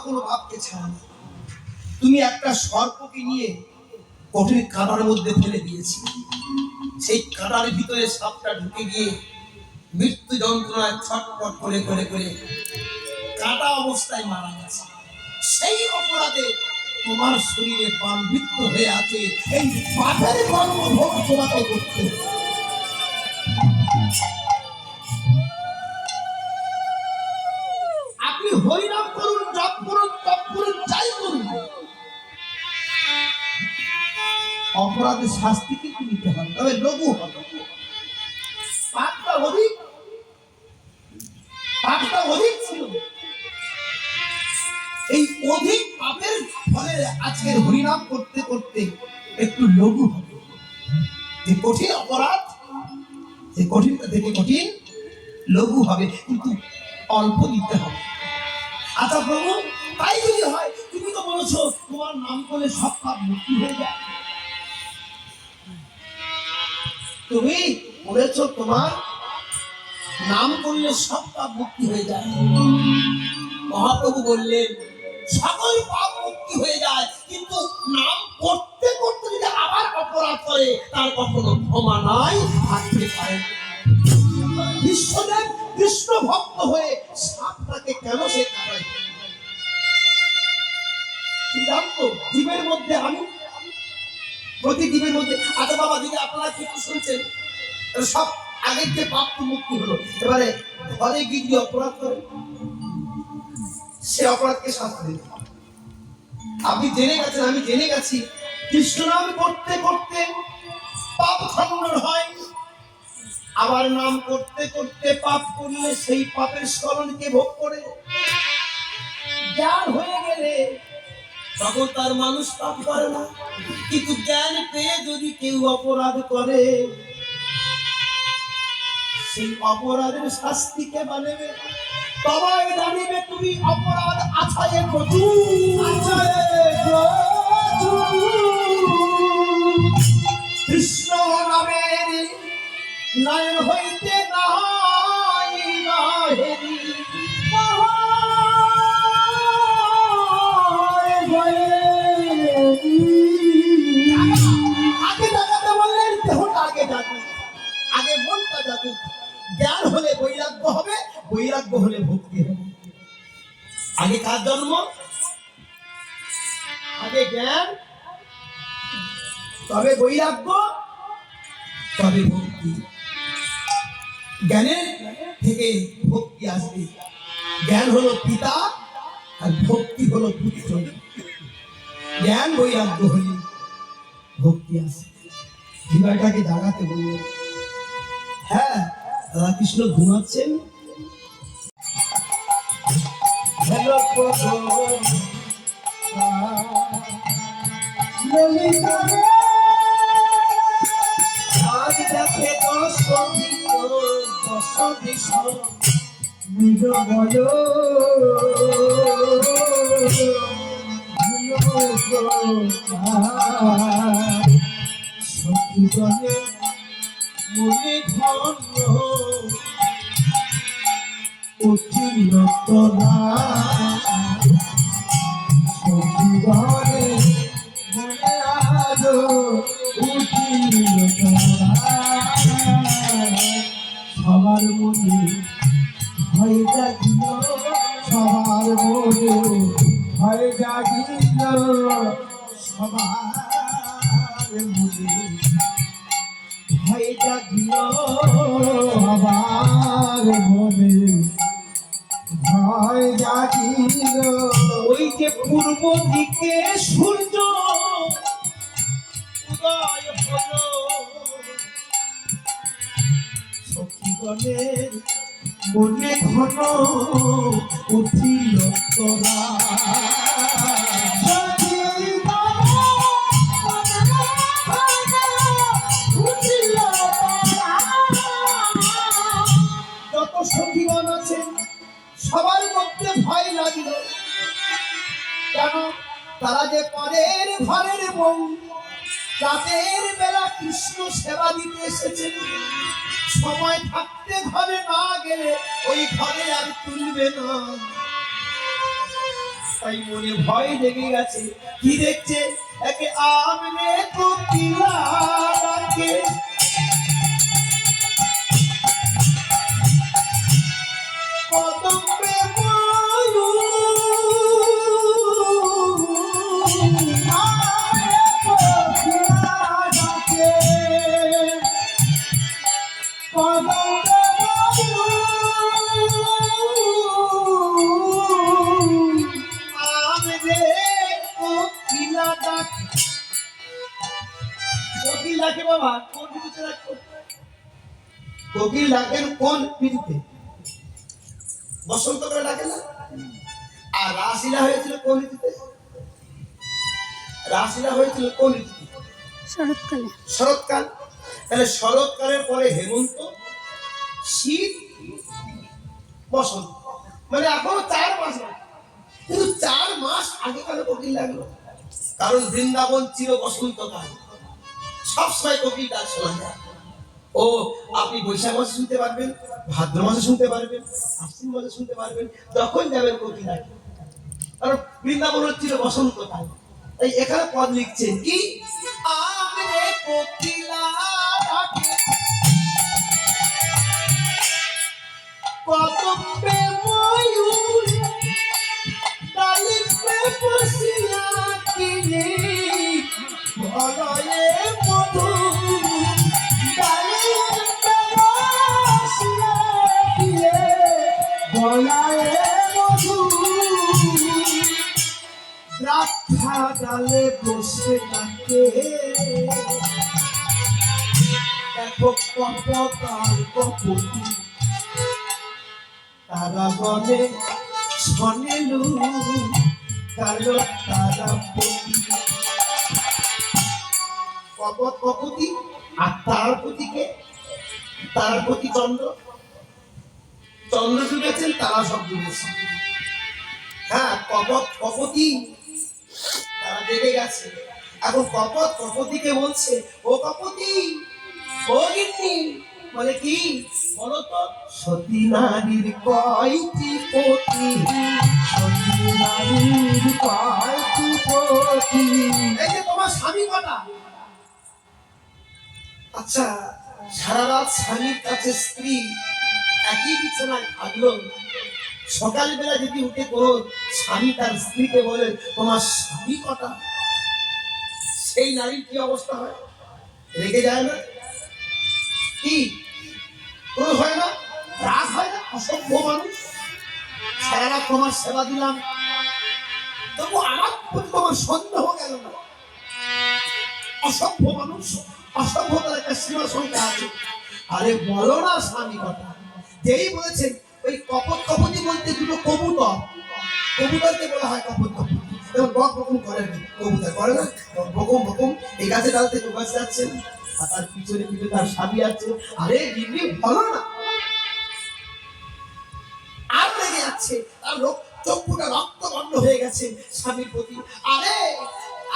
কোনো পাপকে ছাড়ে না। তুমি একটা সর্পকে নিয়ে কঠিন কাঁটার মধ্যে ফেলে দিয়েছি, সেই কাঁটার ভিতরে সাপটা ঢুকে গিয়ে মৃত্যু যন্ত্রণায় ছটফট করে করে করে কাটা অবস্থায় মারা গেছে। সেই অপরাধে তোমার শরীরে বানবৃত্ত হয়ে আছে, এই পাপের কর্মভোগ তোমাকে করতে হবে। আপনি হরিনাম করুন, জপ করুন, তপ করুন, যাই করুন, অপরাধের শাস্তি কিন্তু নিতে হবে, তবে লঘু হবে। পাপটা অধিক ছিল, এই অধিক পাপের ফলে আজকের হরিনাম করতে করতে একটু লঘু হবে। যে কঠিন অপরাধ, যে কঠিনটা থেকে কঠিন লঘু হবে, কিন্তু অল্প দিতে হবে। আচ্ছা প্রভু, তাই যদি হয়, তুমি তো বলেছো তোমার নাম করলে সব পাপ মুক্তি হয়ে যায়। তুমি বলেছো তোমার নাম করলে সব পাপ মুক্তি হয়ে যায়। মহাপ্রভু বললেন সকল পাপ মুক্তি হয়ে যায়, কিন্তু নাম করতে করতে যদি আবার অপরাধ করে তার কখনো ক্ষমা নাই, থাকতে পারে। বিশ্বদেব কৃষ্ণ ভক্ত হয়ে সাপটাকে কেন সে কাটায়? জানতো জীবের মধ্যে আমি, প্রতি জীবের মধ্যে। আচ্ছা বাবা, যদি আপনারা কিছু শুনছেন, সব আগের যে পাপ তো মুক্তি হলো, এবারে ঘরে গিয়ে অপরাধ করে সে অপরাধকে শাস্তি দিতে হবে। আপনি জেনে গেছেন, আমি জেনে গেছি, কৃষ্ণ নাম করতে করতে পাপ খণ্ডন হয়, আবার নাম করতে করতে পাপ করলে সেই পাপের স্মরণকে ভোগ করে জ্ঞান হয়ে গেলে তখন তার মানুষ পাপ করে না। কিন্তু জ্ঞান পেয়ে যদি কেউ অপরাধ করে, সেই অপরাধের শাস্তিকে মানবে, তবে জানিবে তুমি অপরাধ আছায়ে কৃষ্ণ নামের নয়ন হইতে নাই নাহেরি আগে ডাকাতে বললেন দেহটা আগে ডাকুক, আগে মনটা ডাকুক। জ্ঞান হলে বৈরাগ্য হবে, বৈরাগ্য হলে ভক্তি হবে। আগে কার জন্ম? আগে জ্ঞান, তবে বৈরাগ্য, তবে ভক্তি। জ্ঞানের থেকে ভক্তি আসবে। জ্ঞান হলো পিতা আর ভক্তি হলো পুত্র। জ্ঞান বৈরাগ্য হলে ভক্তি আসে। বিবাহটাকে জাগাতে বললেন। হ্যাঁ, রাধাকৃষ্ণ ঘুমাচ্ছেন। আজ দেখে দশ দিশ নিরবল সখী বলে মনে ধন্য উঠিল তোরা, সখী বলে মনে আজ উঠিল তোরা। সবার মনে ভয় জাগিল, সবার মনে ভয় জাগিল, সবার মনে ভয় জাগিল, সবার মনে ভয় জাগিল। ওই যে পূর্ব দিকে সূর্য উদয় হলো, সখীগণের মনে ঘন উঠিল তোরা। যত সখীগণ আছেন সবার মধ্যে ভয় লাগিল। কেন? তারা যে পরের ঘরের বউ, রাতের বেলা কৃষ্ণ সেবা দিতে এসেছেন, সময় থাকতে ঘরে না গেলে ওই ঘরে আর তুলবে না। তাই মনে ভয় লেগে গেছে। কি দেখছে? একে আমনে কোকিলা ডাকে, কদম্বে ময়ূর, আমনে কোকিলা ডাকে, কদম্বে ময়ূর, আমনে কোকিলা ডাকে। কোকিল ডাকে বাবা কোন ঋতুতে ডাকো? কোকিল ডাকেন কোন ঋতুতে? বসন্তকালে ডাকে না? আর রাসলীলা হয়েছিল কোন ঋতুতে? রাসলীলা হয়েছিল কোন ঋতুতে? শরৎকালে। শরৎকাল। তাহলে শরৎকালের পরে হেমন্ত, শীত, বসন্ত, মানে এখনো 4 মাস বাকি। কিন্তু 4 মাস আগে কেন কোকিল লাগলো? কারণ বৃন্দাবন চির বসন্তকাল, সবসময় কোকিল ডাক শোনা যায়। ও আপনি বৈশাখ মাসে শুনতে পারবেন, ভাদ্র মাসে শুনতে পারবেন, আশ্বিন মাসে শুনতে পারবেন, যখন যাবেন কোকিল ডাকে। কারণ বৃন্দাবন হচ্ছিল বসন্তকাল। তাই এখানে পদ লিখছেন কি? আমরে কোকিলা ডাকে, কদম্বে ময়ূর, ডালিতে বসিয়া কিনে ভলয়ে মধু, ডালিতে বসিয়া কিনে ভলয়ে মধু, দ্রাক্ষা ডালে বসে থাকে, দেখো কপকার কপতি, তারা বলে শোনেলু কালো তারা পতি। কপত কপতি আর তার প্রতীকে, তার প্রতি চন্দ্র, চন্দ্র ডুবেছেন, তারা সব ডুবেছে। হ্যাঁ, কপত কপতি, তারা জেগে গেছে। এখন কপত কপতিকে বলছে, ও কপতি, ও গিন্নি, বলে কি বলো তো? সতী নারীর কয়টি পতি, সতী নারীর কয়টি পতি। এই যে তোমার স্বামী কটা? আচ্ছা, সারা রাত স্বামীর কাছে স্ত্রী একই বিছানায় থাকলো, সকালবেলা যদি উঠে কোনো স্বামী তার স্ত্রীকে বলে তোমার স্বামী কটা, সেই নারীর কি অবস্থা হয়? রেগে যায় না? কি কোনো হয় না? রাগ হয় না? অসভ্য মানুষ, সারা রাত তোমার সেবা দিলাম, তবু আমার প্রতি তোমার সন্দেহ গেল না? অসভ্য মানুষ, অসভ্যতার একটা সীমা সংখ্যা আছে। আরে বলো না স্বামী কথা। যেই বলেছেন ওই কপত কপতি বলতে দুটো কবুতর, কবুতরকে বলা হয় কপত কপতি। এবং বক বকুম করেন, কবুতর করে না? বকুম বকুম এই গাছে ডাল থেকে গাছে যাচ্ছেন, আর তার পিছনে পিছনে তার স্বামী আছে। আরে দিদি বলো না, আর লেগে যাচ্ছে, তার চক্ষুটা রক্ত বন্ধ হয়ে গেছে স্বামীর প্রতি। আরে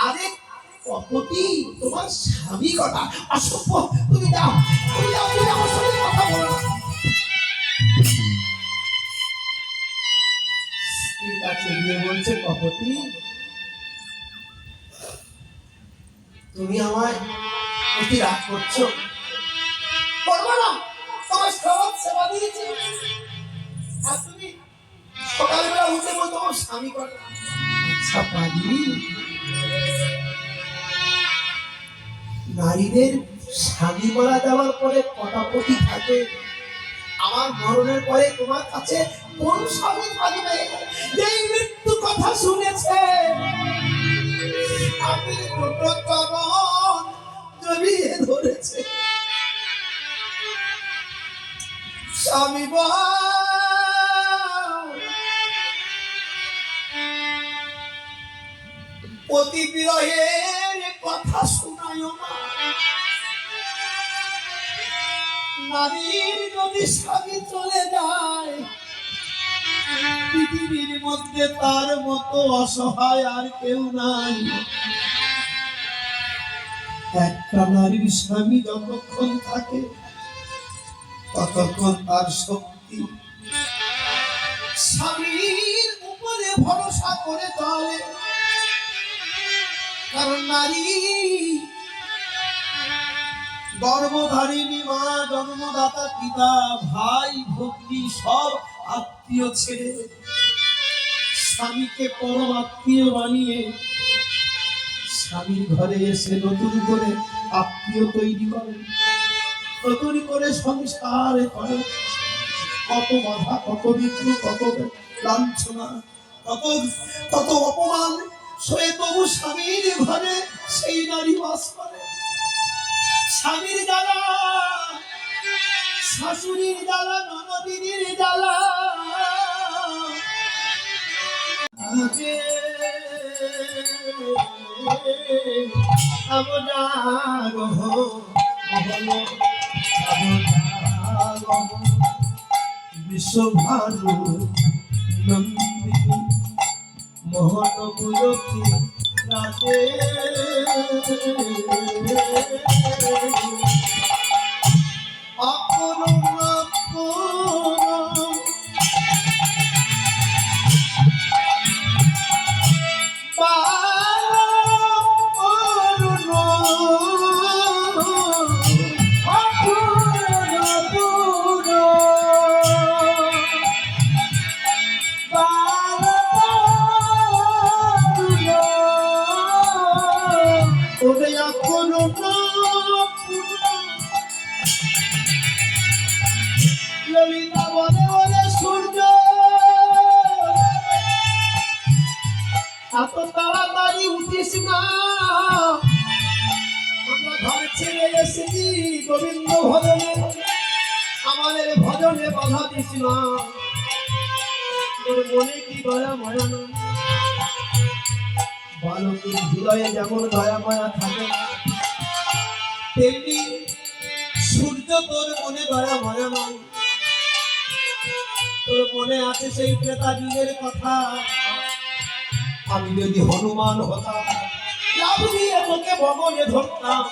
আরে কপতি, তোমার স্বামী কটা? অসভ্য, তুমি যাও, তুমি যাও, তুমি আমার সাথে কথা বলো না। স্ত্রীর কাছে গিয়ে বলছে, কপতি, তুমি আমায় প্রতি রাগ করছো? করবো না, তোমার সব সেবা দিয়েছি, আর তুমি সকালবেলা উঠে বলতো আমার স্বামী কটা? আচ্ছা পারি, নারীদের স্বামী বলা দেওয়ার পরে কটা পতি থাকে? আমার মরণের পরে তোমার কাছে কোন স্বামী থাকবে? এই মৃত্যু কথা শুনেছে আমি দুটো চরণ জড়িয়ে ধরেছে। স্বামী পতি বিরহের কথা শোনায় না। নারীর যদি স্বামী চলে যায়, পৃথিবীর মধ্যে তার মতো অসহায় আর কেউ নাই। একটা নারীর স্বামী যতক্ষণ থাকে ততক্ষণ তার শক্তি স্বামীর উপরে ভরসা করে চলে, কারণ নারী গর্ভধারিণী মা, জন্মদাতা পিতা, ভাই ভগ্নী সব আত্মীয় ছেড়ে স্বামীকে পরম আত্মীয় বানিয়ে স্বামীর ঘরে এসে নতুন করে আত্মীয় তৈরি করে, নতুন করে সংসার করে। কত বাধা, কত বিঘ্ন, কত লাঞ্ছনা, কত কত অপমান সয়ে তবু স্বামীর ঘরে সেই নারী বাস করে। স্বামীর জ্বালা, শাশুড়ির জ্বালা, ননদিনীর জ্বালা বিশ্বভানু নন্দিনী মোহনপুরী রাজে অপূর্ণ ললিতা বলে বলে সূর্য এত তাড়াতাড়ি উঠিস না, আমরা ঘর ছেড়ে এসেছি গোবিন্দ ভজনে, আমাদের ভজনে বাধা দিস না। তোর মনে কি দয়া মায়া না? বালকের হৃদয়ে যেমন দয়া মায়া থাকে তেমনি সূর্য তোর মনে দয়া মায়া নাই। তোর মনে আছে সেই ক্রেতা যুগের কথা, আমি যদি হনুমান হতাম লাভ দিয়ে তোকে ভগনে ধরতাম।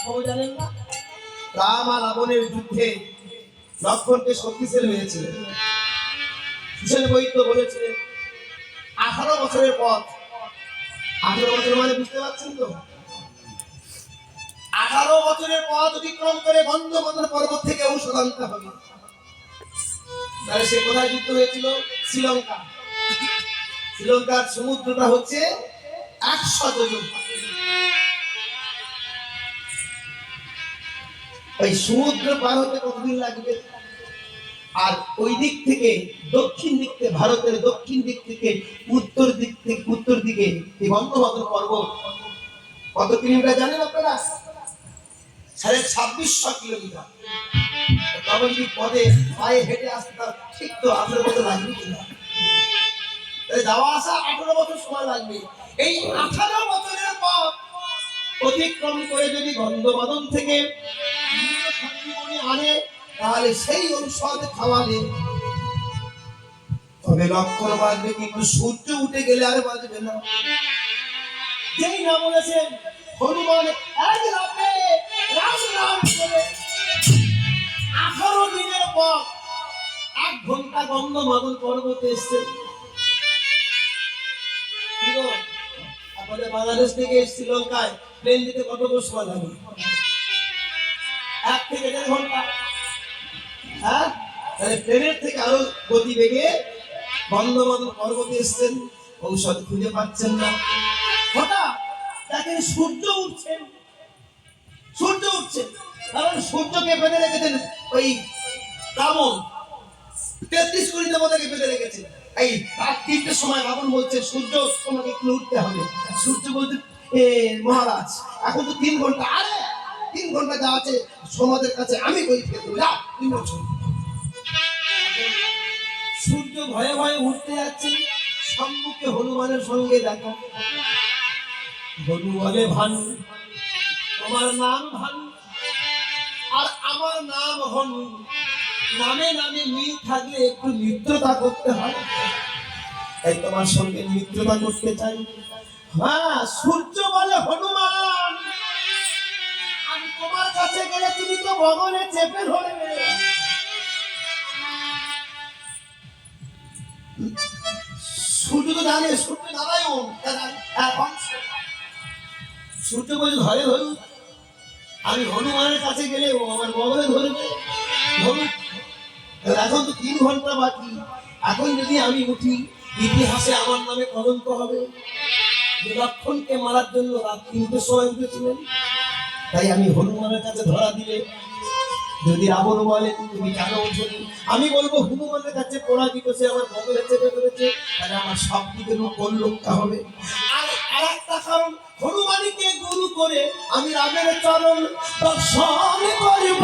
খবর জানেন না, রাম আর রাবণের যুদ্ধে লক্ষ্মণকে শক্তিশালী হয়েছিলেন। সুশীল বৈদ্য বলেছিলেন 18 বছরের পথ, 18 বছর মানে বুঝতে পারছেন তো, 18 বছরের পথ অতিক্রম করে গন্ধমাদন পর্বত থেকে ঔষধ আনতে হবে। তাহলে সে কোথায় যুদ্ধ হয়েছিল? শ্রীলঙ্কা। শ্রীলঙ্কার সমুদ্রটা হচ্ছে 100 যোজন। ওই সমুদ্র পার হতে কতদিন লাগবে? আর ওই দিক থেকে দক্ষিণ দিক থেকে, ভারতের দক্ষিণ দিক থেকে উত্তর দিকে এই গন্ধমাদন পর্বত কত কিলোমিটার জানেন আপনারা? 2600 কিলোমিটার। তবে যদি পদে পায়ে হেঁটে আসতে ঠিক তো 18 বছর লাগবে কিনা? যাওয়া আসা 18 বছর সময় লাগবে। এই 18 বছরের পথ অতিক্রম করে যদি গন্ধমাদন থেকে সঞ্জীবনী আনে, তাহলে সেই ঔষধ খাওয়ালে তবে লক্ষণ বাঁচবে, কিন্তু সূর্য উঠে গেলে আর বাঁচবে না। যেই না বলেছেন হনুমান এক রাতে রাম রাম করে 18 দিনের পর 1 ঘন্টা গন্ধমাদন পর্বতে এসছে। আপনাদের বাংলাদেশ থেকে শ্রীলঙ্কায় প্লেন দিতে কত সময় লাগে? 1 থেকে 1.5 ঘন্টা। হ্যাঁ, তাহলে প্লেনের থেকে আরো গতি বেগে গন্ধমাদন পর্বতে এসছেন, ঔষধ খুঁজে পাচ্ছেন না। হঠাৎ দেখেন সূর্য উঠছেন, সূর্য উঠছেন, কারণ সূর্যকে বেঁধে রেখেছেন ওই রাবণ, 33 কোটি দেবতাকে বেঁধে রেখেছেন। এই রাত 3টের সময় রাবণ বলছে সূর্য তোমাকে একটু উঠতে হবে। সূর্য বলছে মহারাজ এখন তো 3 ঘন্টা, আরে 3 ঘন্টা যা আছে সমাজের কাছে আমি বই ফেলতে যাও, তুমি বলছো। সূর্য ভয়ে ভয়ে উঠতে যাচ্ছে, সম্মুখে হনুমানের সঙ্গে দেখা। হনু বলে ভানু, তোমার নাম ভানু আর আমার নাম হনু, নামে নামে মিল থাকলে একটু মিত্রতা করতে হয়, তাই তোমার সঙ্গে মিত্রতা করতে চাই। হ্যাঁ, সূর্য বলে হনুমান আমি তোমার কাছে গেলে তুমি তো গগনে চেপে ধরবে। সূর্য তো জানে সূর্য নারায়ণ এখন সূর্য বলে ধরে ধরুক, আমি হনুমানের কাছে গেলে ও আমার বগলে ধরবে, ধরুক। এখন তো 3 ঘন্টা বাকি, এখন যদি আমি উঠি ইতিহাসে আমার নামে কলঙ্ক হবে। যে লক্ষণকে মারার জন্য রাত 3টের সময় উঠেছিলেন, তাই আমি হনুমানের কাছে ধরা দিলে যদি রাবণ বলে তুমি কেন ওঠোনি, আমি বলবো হনুমানের কাছে পরাজিত, সে আমার বগলে চেপে ধরেছে, তাহলে আমার সব দিকে কল্যাণটা হবে। আর আরেকটা কারণ, হনুমানকে গুরু করে আমি রামের চরণ দর্শন করিব।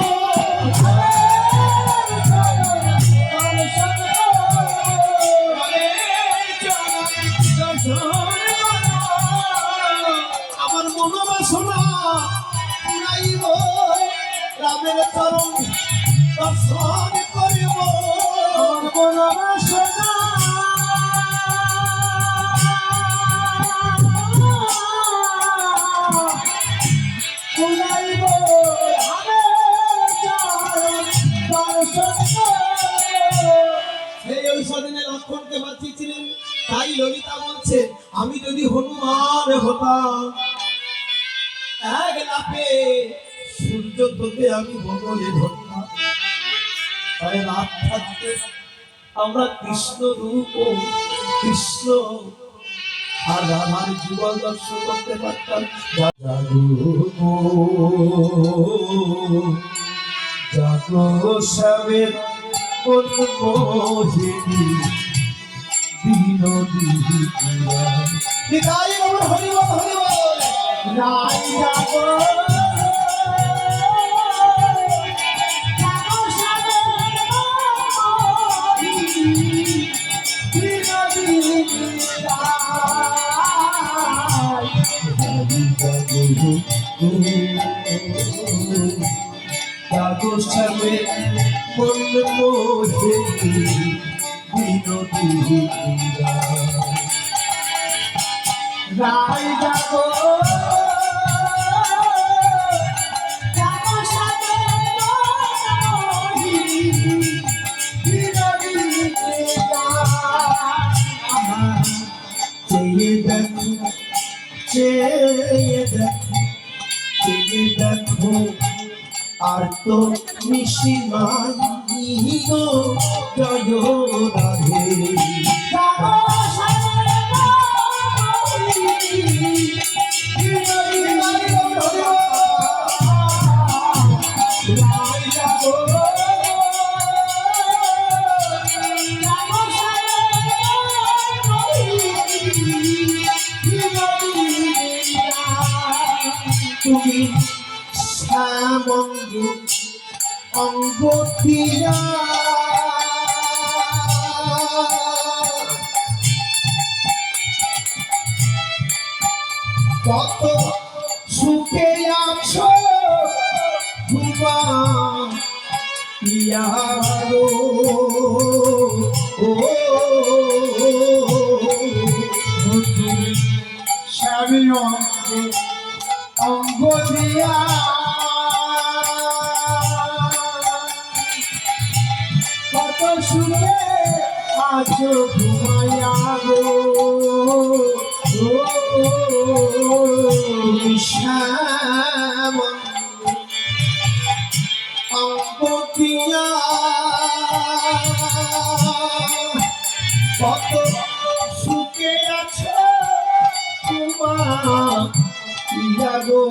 আমার মনোবাসনা পুরাইব, রামের চরণ দর্শন করিব। আমার মনোবাসনা পুরাইব, রামের চরণ দর্শন করিব। সেই ওই সদিনে লক্ষণকে বাঁচিয়েছিলেন। তাই ললিতা বলছে, আমি যদি হনুমান হতাম, এক লাফে সূর্য তোকে আমি বগলে ধরতাম। তাই রাত থাকতে আমরা কৃষ্ণ রূপ ও কৃষ্ণ আর রাধার যুগল দর্শন করতে পারতাম। জাগো সবের মোহিনী বিনোদিনী নিতাই গৌর হরি বল হরি বল। রাই জাগো জাগো সবের মোহিনী বিনোদিনী জাগো সবের মোহিনী বিনোদিনী রাই জাগো জাগো সবের মোহিনী বিনোদিনী চেয়ে দেখো চেয়ে দেখো চেয়ে দেখো আর তো মিশি নাই গো জয় রাধে। জাগো সবের মোহিনী বিনোদিনী রাই জাগো জাগো সবের মোহিনী বিনোদিনী তুমি শ্যামঙ্গু অঙ্গটিয়া কত সুখে আছো ঘুমা ইয়ারো ও তুমি স্বামী অঙ্গ দিয়া কত সুখে আছো ঘুমাইয়া গো শ্যাম অঙ্গ দিয়া কত সুখে আছো তোমার গো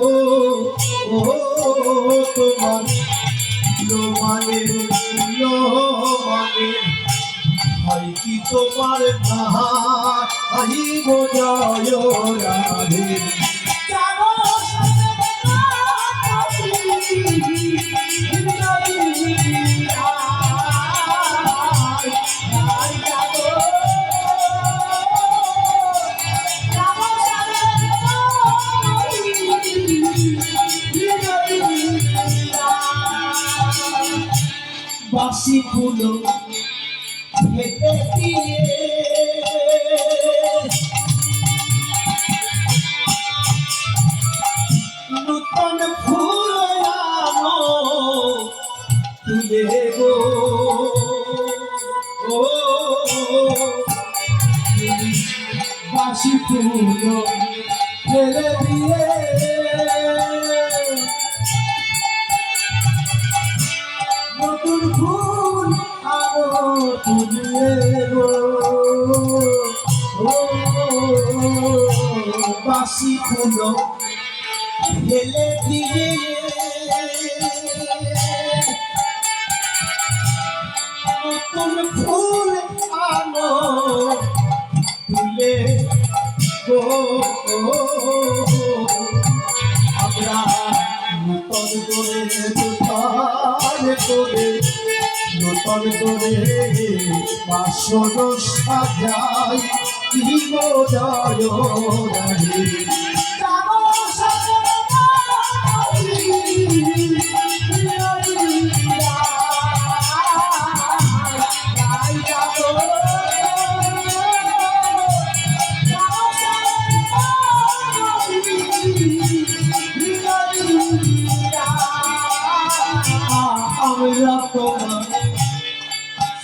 ও তোমার লোমানে হয় কি তোমার নাহি গো জয় রাধে। জাগো বাসি ফুলো হেঁটে দিয়ে নূতন ফুল আনো তুলে গো ও বাসি ফুল ফেলে দিয়ে নতুন ফুল আনো তুলিয়ে গো বাসি ফুল ফেলে দিয়ে নতুন ফুল আনো তুলে গো আমরা নূতন করে বাসন সাজাই দিব জয় রাধে আমরা তোমার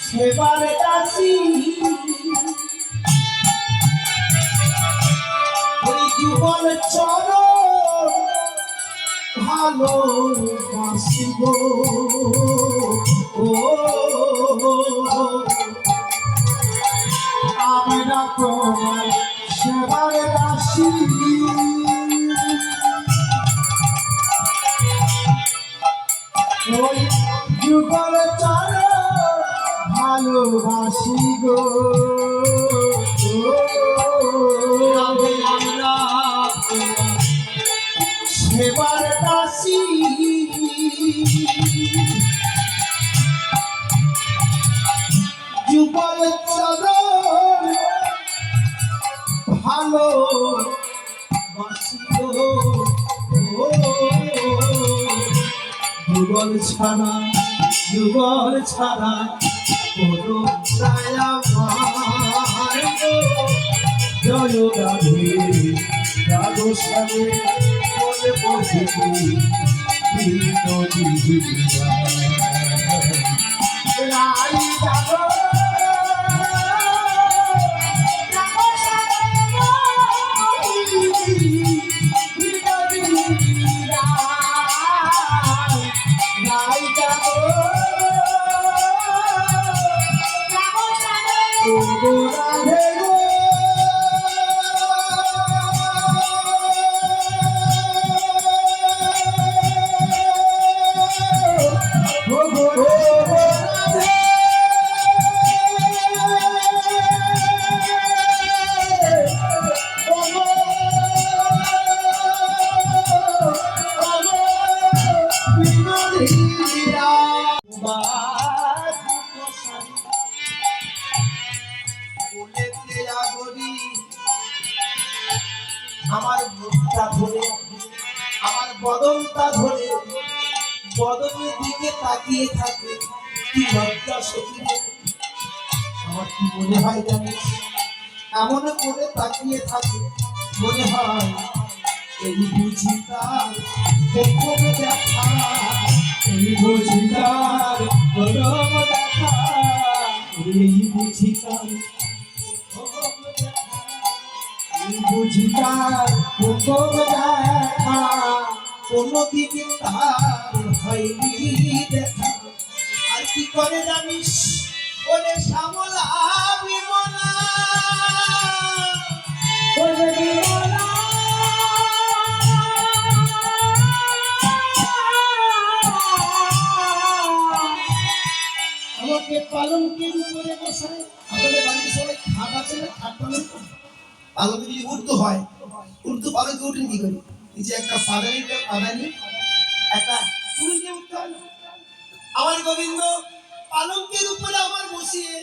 সেবার দাসী ওই যুগল চরণ ভালো বাসিব ও আমরা তোমার সেবার দাসী ওই যুগল চরণ ভালোবাসি গো আমরা সেবার দাসী যুগল চরণ ভালো বাসিব যুগল ছাড়া কোনো দয়া মার জয় রাধে রাধো সারে বলে বসে রাই যাবো আমার মুখটা ধরে আমার বদনটা ধরে বদনের দিকে তাকিয়ে থাকে কি লজ্জা সখী রে। আমার কি মনে হয় জানিস এমন করে তাকিয়ে থাকে মনে হয় এই বুঝি তার প্রথম দেখা এই বুঝি তার প্রথম দেখা এই বুঝি তার বুঝি তার প্রথম দেখা কোনদিকে তার হয়নি দেখা। আর কি করে জানিস ওরে শ্যামলা বিমলা ওরে বিমলা আমাকে পালঙ্কের উপরে বসায়। আমাদের বাড়িতে সবাই খাট আছে না, খাট পালঙ্ক পালঙ্ক যদি উর্দু হয় উর্দু পালঙ্কে উঠেন কি করি এই যে একটা পাদানি একটা ফুল দিয়ে উঠতে হয় না? আমার গোবিন্দ পালঙ্কের উপরে আমার বসিয়ে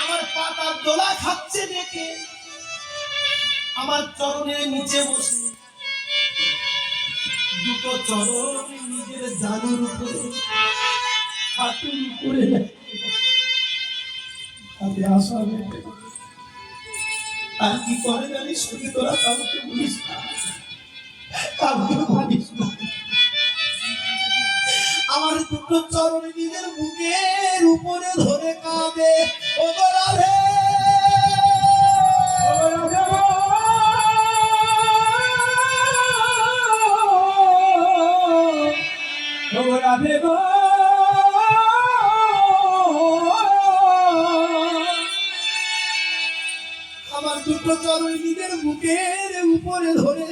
আমার পাতার দোলা খাচ্ছে দেখে আমার চরণের নিচে বসে দুটো চরণ নিজের জানুর উপরে হাঁটুর উপরে তাতে আসা আর কি করে জানিস শুধু তোরা কাউকে বলিস না, কাউকে বলিস না। আমার দুটো চরণ নিজের বুকের উপরে ধরে কাঁদে ও গো রাধে, ও গো রাধে। আমার দুটো চরণ নিজের বুকের উপরে ধরে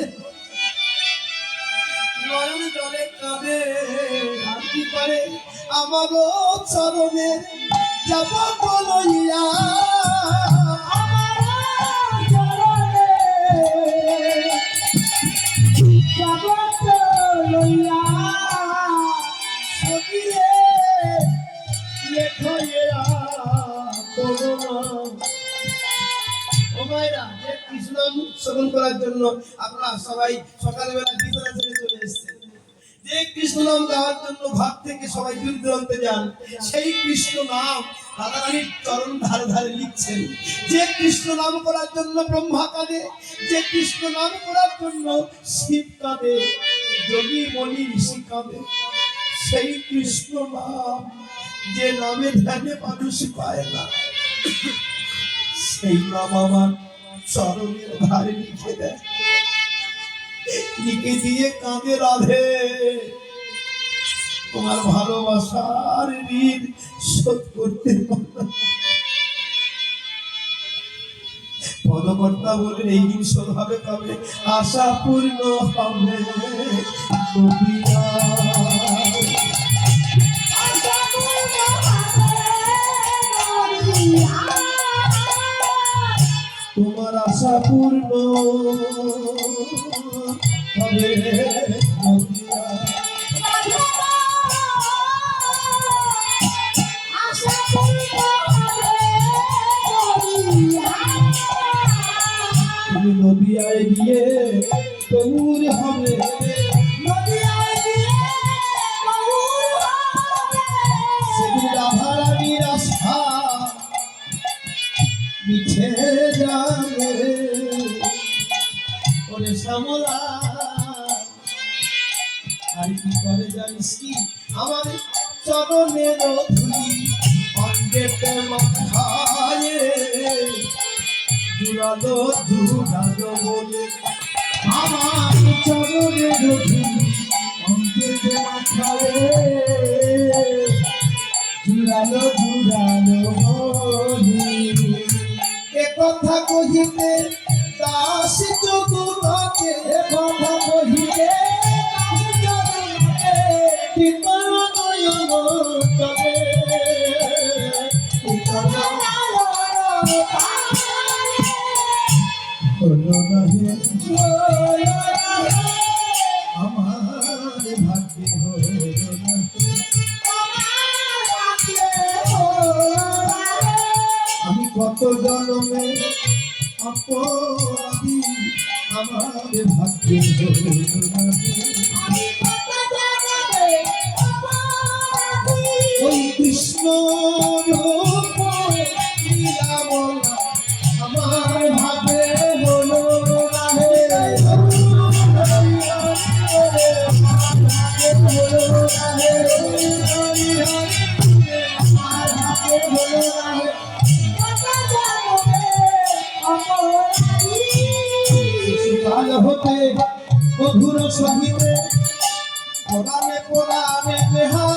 নয়ন জলে কাঁদে আর কি করে আমারও চরণে যাব বলইয়া সখিরে লেখো এরা করুণা। ও ভাইরা, যে কৃষ্ণ নাম শ্রবণ করার জন্য আপনারা সবাই সকালবেলা বিছানা ছেড়ে চলে এসেছেন, যে কৃষ্ণ নাম গাওয়ার জন্য ঘর থেকে সবাই দূর দূরান্তে যান, সেই কৃষ্ণ নাম রাধারানীর চরণ ধারে ধারে লিখছেন। যে কৃষ্ণ নাম করার জন্য ব্রহ্মা কাঁদে, যে কৃষ্ণ নাম করার জন্য শিব কাঁদে, যোগী মনি ঋষি কাঁদে, সেই কৃষ্ণ নাম যে নামে ধ্যানে মানুষ পায় না, সেই নাম আমার চরণের ধারে লিখে দেয়, লিখে দিয়ে কাঁদে রাধে তোমার ভালোবাসার ঋণ শোধ করতে পারবে। পদকর্তা বলেন এই ঋণ শোধ হবে কবে? আশা পূর্ণ হবে কবিরা। তোমার আশা পূর্ণ হবে কবিরা। তুমি নদিয়ায় গিয়ে গৌর হবে, সেদিন রাধারানীর আশা মিছে যাবে। ওরে শ্যামলা, আর কি করে জানিস কি? আমার চরণের ধুলি অঙ্গেতে মাথায় জুড়ালো জুড়ালো বলে, আমার চরণের ধুলি অঙ্গেতে মাথায় জুড়ালো জুড়ালো বলে। এ কথা কহিতে দাস যদুনাথে, এ কথা কহিতে দাস যদুনাথে পিতর নয়ন তবে, পিতর নয়ন হলো না হে আমার ভাগ্যে, হলো না আমি কত জন্মে অপরাধী, আমার ভাগ্যে হলো না ওই কৃষ্ণ রূপ লীলাবলা, আমার ভাগ্যে হলো না হে, হলো না হে, আমার ভাগ্যে হলো না হে। শিশুকাল হতে মধুর সহিতে পরাণে পরাণে নেহা,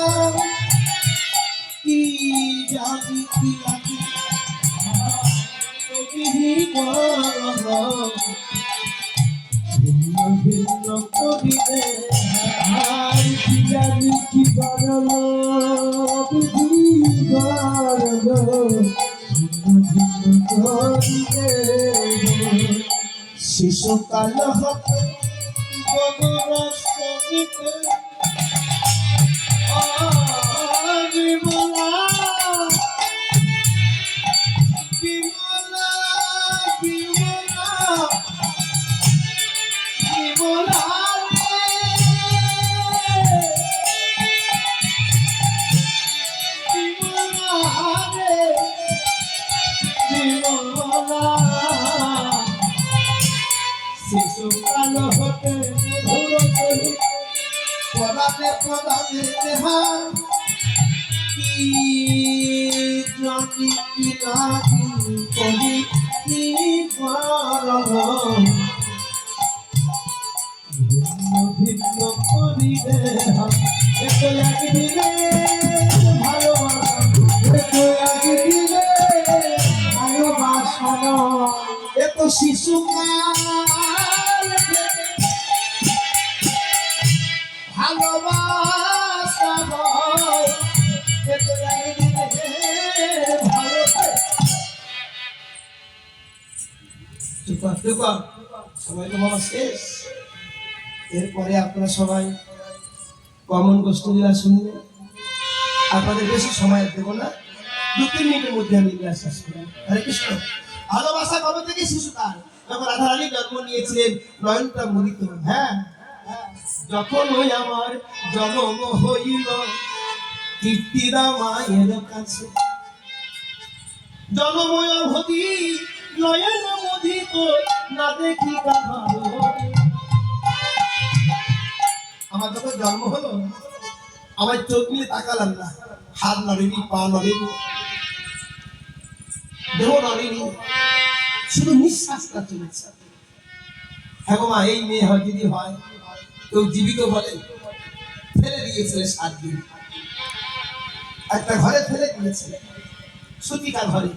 কি জানি কি লাগি ভিন্ন ভিন্ন করিতে, কি জানি কি করল বিধি করল ভিন্ন ভিন্ন করিতে। শিশুকাল হতে মধুর সহিতে বিমলা বিমলা বিমলা বিমলা বিমলা শিশুকাল হতে মধুর সহিতে পরাণে পরাণে নেহা, কি জানি কি লাগি কবি কি করল ভিন্ন ভিন্ন করিবে। এত একদিনে ভালোবাসা, এত একদিনে ভালোবাসা এত শিশুকাল ভালোবাসা বল, এত একদিনে ভালো। চুপ কর, সবাই তো বাবা শেষ। এরপরে আপনারা সবাই কমন গোষ্ঠীরা শুনবেন। আপনাদের বেশি সময় দেব না, 2-3 মিনিটের মধ্যে আমি ক্লাস শেষ করি। হরে কৃষ্ণ। ভালোবাসা কবে থেকে শিশুকাল, যখন রাধারানী জন্ম নিয়েছিলেন নয়নটা মুদিত। হ্যাঁ, যখন ওই আমার জন্ম হইল কীর্তিদা মায়ের কাছে, জনময় ভতি নয়ন মুদিত না দেখি কাহারো। আমার যখন জন্ম হলো আমার চোখ নিয়ে তাকালাম না, হাত নড়েনি, পা নড়েনি, দেহ নড়েনি, শুধু নিঃশ্বাসটা চলেছে। এখন মা এই মেয়ে হয় যদি হয় কেউ জীবিত বলে, ফেলে দিয়েছিলেন 7 দিন, একটা ঘরে ফেলে দিয়েছিলেন, সুতিকা ঘরে।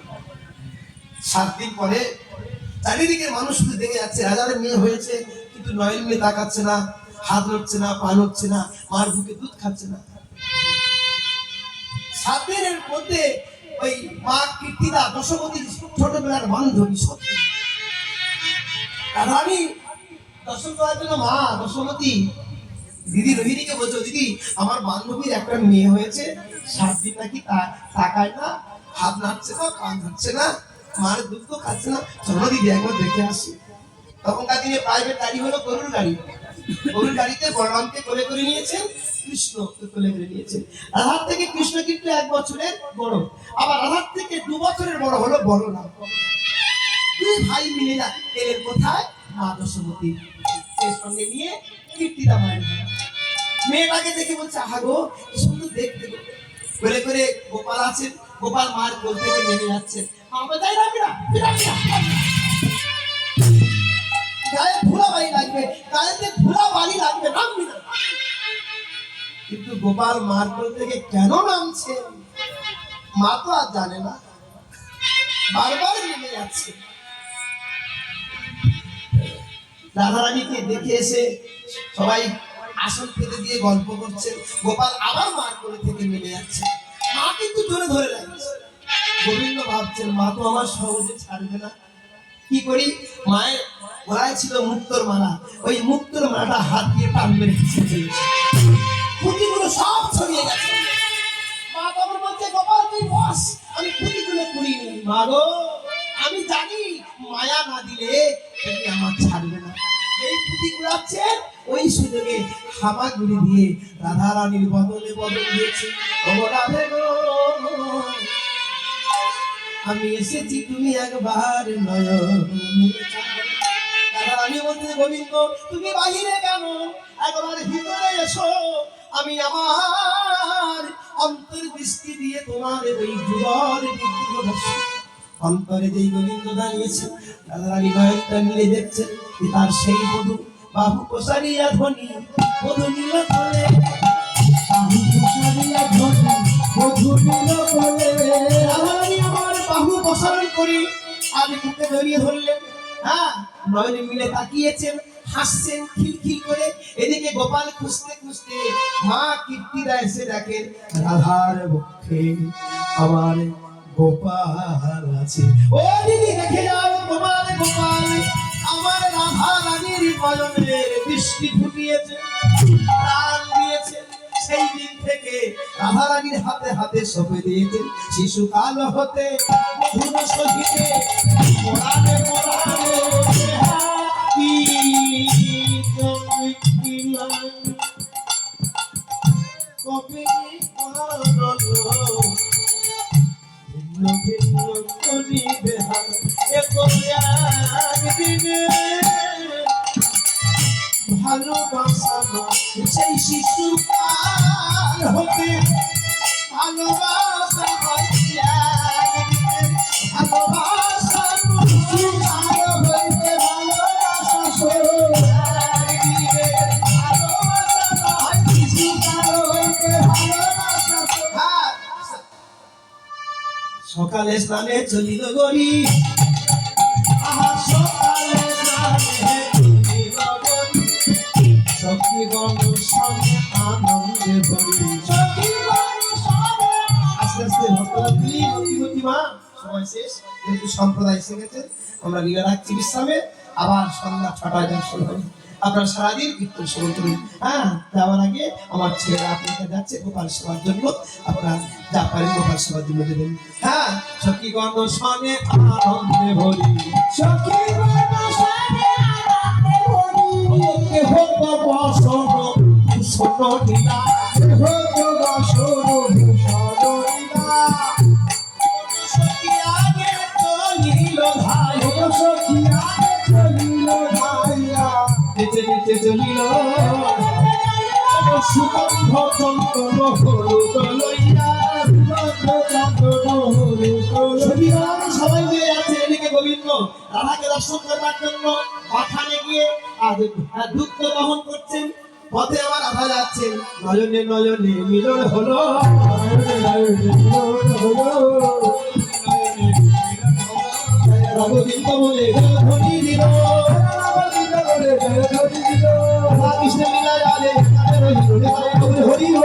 7 দিন পরে চারিদিকে মানুষ শুধু দেখে যাচ্ছে রাজার মেয়ে হয়েছে, কিন্তু নয়ন মেয়ে তাকাচ্ছে না, হাত নড়ছে না, পা নড়ছে না, মার বুকে দুধ খাচ্ছে না। 7 দিনের মধ্যে ওই মা কীর্তিদা দশমতীর ছোটবেলার বান্ধবী সত্যি রানী দর্শন করার জন্য মা দশমতী দিদি রোহিণীকে বলছো, দিদি আমার বান্ধবীর একটা মেয়ে হয়েছে, 7 দিন নাকি তাকায় না, হাত নাড়ছে না, পা নাড়ছে না, মার দুধ তো খাচ্ছে না, চলো দিদি একবার দেখে আসি। তখনকার দিনে প্রাইভেট গাড়ি হলো গরুর গাড়ি, গরুর গাড়িতে বলরামকে কোলে করে নিয়েছেন, কৃষ্ণকে কোলে করে নিয়েছেন। রাধার থেকে কৃষ্ণ কিন্তু 1 বছরের বড়, আবার রাধার থেকে 2 বছরের বড় হলো বলরাম। 2 ভাই মিলে এলেন কোথায়? মা দশমতী সঙ্গে নিয়ে কীর্তিদা মায়ের মেয়েটাকে দেখে বলছে, আহা গো কি সুন্দর দেখতে গো। করে করে গোপাল আছেন, গোপাল মার কোল থেকে নেমে যাচ্ছেন, গায়ে ধুলা বাড়ি লাগবে, গায়েতে ধুলা বাড়ি লাগবে, নামবি না। কিন্তু গোপাল মার কোল থেকে কেন নামছে মা তো আর জানে না, বারবার নেমে যাচ্ছে। রাধারানীকে দেখে এসে সবাই আসন পেতে দিয়ে গল্প করছে, গোপাল আবার মার কোলে থেকে নেমে যাচ্ছে, মা কিন্তু জোরে ধরে রাখছে। গোবিন্দ ভাবছেন মা তো আমার সহজে ছাড়বে না, কি করি? মায়ের গলায় ছিল মুক্তোর মালা, ওই মুক্তোর মালাটা হাত দিয়ে টান মেরে ছিঁড়ে পুঁতিগুলো সব ছড়িয়ে গেছে। মা তখন বলছে, গোপাল তুই বস, আমি পুঁতিগুলো কুড়িনি। মা গো আমি জানি মায়া না দিলে তুমি আমার ছাড়বে না। এই পুঁতি কুড়াচ্ছেন, ওই সুযোগে হামাগুড়ি দিয়ে রাধা রানীর বদলে বদল দিয়েছে। ও রাধে গো আমি এসেছি, তুমি একবার নয়ন মিলে চাও। রাধা রানী বলতে, গোবিন্দ তুমি বাহিরে কেন, একবার ভিতরে এসো, আমি আমার অন্তর্দৃষ্টি দিয়ে তোমার ওই যুগল বিদ্যুৎ অন্তরে যেই গোবিন্দ দাঁড়িয়েছে, রাধা রানী নয়নটা মিলে দেখছেন তার সেই বধূ, বাহু প্রসারিয়া ধ্বনি বধূ নীল বলে, বাহু প্রসারিয়া ধ্বনি বধূ নীল বলে। রাধা রানী আমার বাহু প্রসারণ করি আজ বুকে জড়িয়ে ধরলেন। হ্যাঁ, নয়ন মিলে তাকিয়েছেন, হাসছেন খিলখিল করে। এদিকে গোপাল খুঁজতে খুঁজতে মা কীর্তিদা এসে দেখেন রাধার মুখে আমার গোপাল আছে। ও দিদি দেখে যাও তোমার গোপাল আমার রাধা রানীর বদনের দৃষ্টি ফুটিয়েছে, প্রাণ দিয়েছে। সেই দিন থেকে রাধা রানীর হাতে হাতে সঁপে দিয়েছেন, শিশুকাল হতে মধুর সহিতে পরাণে পরাণে কবে ভিন্ন ভিন্ন করিবে একদিনে ভালোবাসা সেই শিশুকাল হতে ভালোবাসা ভালোবাসা শিশুকাল হইতে ভালোবাসা সকালে স্নানে চলিল গরি, আহা সম্প্রদায় এসে গেছে। আমরা লীলা রাখছি বিশ্রামে, আবার সন্ধ্যা 6টায় দর্শন হবে। আপনারা সারাদিন কীর্তন শ্রবণ করুন। হ্যাঁ, যাওয়ার আগে আমার ছেলেরা আপনাদের যাচ্ছে গোপাল সেবার জন্য, আপনার যা পারেন গোপাল সেবার জন্য দেবেন। হ্যাঁ, সখীগণ শোনে আনন্দে ভরি, সখীগণ শোনে আনন্দে ভরি, কে হোক বসন ভূষণ লীলা, কে হোক বসন ভূষণ লীলা। সখী আগে চলিল ভাই, সখী আগে চলিল ভাইয়া, নিচে নিচে চলিল সুগন্ধ চন্দন হলুদ লইয়া, সবাই মিলে যাচ্ছে এদিকে গোবিন্দ রাধাকে দর্শন করবার জন্য পাঠানে গিয়ে আজ দুঃখ দহন করছেন। পথে আবার রাধা যাচ্ছেন, নয়নে নয়নে মিলন হলো, গোবিন্দ বলে ধ্বনি দিল, কৃষ্ণ লীলা জালে হরি হরি।